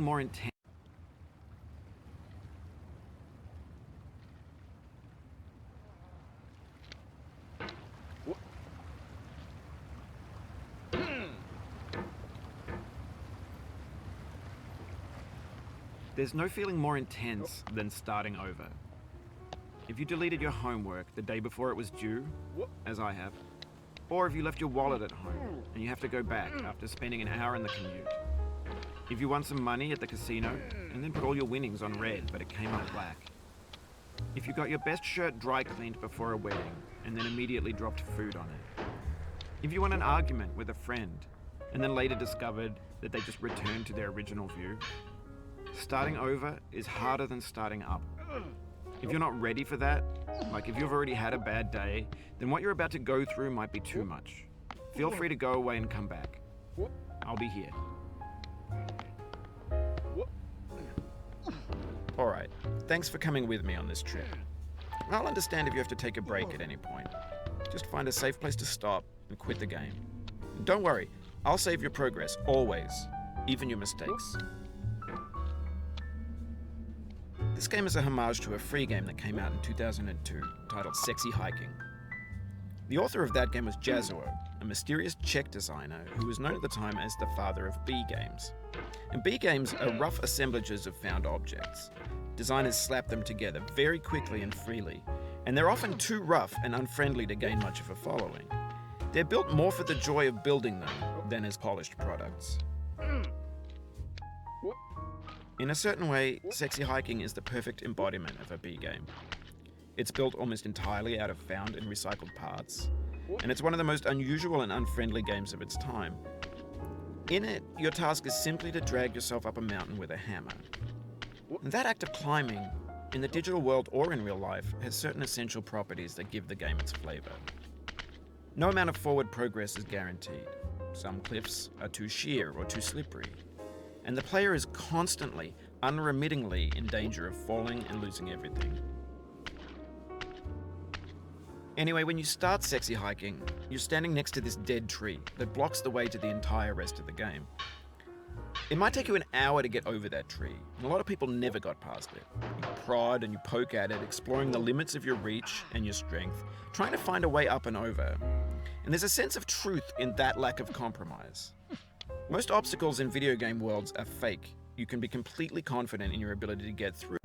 more intense. There's no feeling more intense than starting over. If you deleted your homework the day before it was due, as I have, or if you left your wallet at home and you have to go back after spending an hour in the commute. If you won some money at the casino and then put all your winnings on red but it came up black. If you got your best shirt dry cleaned before a wedding and then immediately dropped food on it. If you won an argument with a friend and then later discovered that they just returned to their original view. Starting over is harder than starting up. If you're not ready for that, like if you've already had a bad day, then what you're about to go through might be too much. Feel free to go away and come back. I'll be here. Alright, thanks for coming with me on this trip. I'll understand if you have to take a break at any point. Just find a safe place to stop and quit the game. And don't worry, I'll save your progress, always, even your mistakes. This game is a homage to a free game that came out in 2002, titled Sexy Hiking. The author of that game was Jazzuo, a mysterious Czech designer who was known at the time as the father of B games. And B games are rough assemblages of found objects. Designers slap them together very quickly and freely, and they're often too rough and unfriendly to gain much of a following. They're built more for the joy of building them than as polished products. In a certain way, Sexy Hiking is the perfect embodiment of a B game. It's built almost entirely out of found and recycled parts, and it's one of the most unusual and unfriendly games of its time. In it, your task is simply to drag yourself up a mountain with a hammer. And that act of climbing, in the digital world or in real life, has certain essential properties that give the game its flavor. No amount of forward progress is guaranteed. Some cliffs are too sheer or too slippery. And the player is constantly, unremittingly in danger of falling and losing everything. Anyway, when you start Sexy Hiking, you're standing next to this dead tree that blocks the way to the entire rest of the game. It might take you an hour to get over that tree, and a lot of people never got past it. You prod and you poke at it, exploring the limits of your reach and your strength, trying to find a way up and over. And there's a sense of truth in that lack of compromise. Most obstacles in video game worlds are fake. You can be completely confident in your ability to get through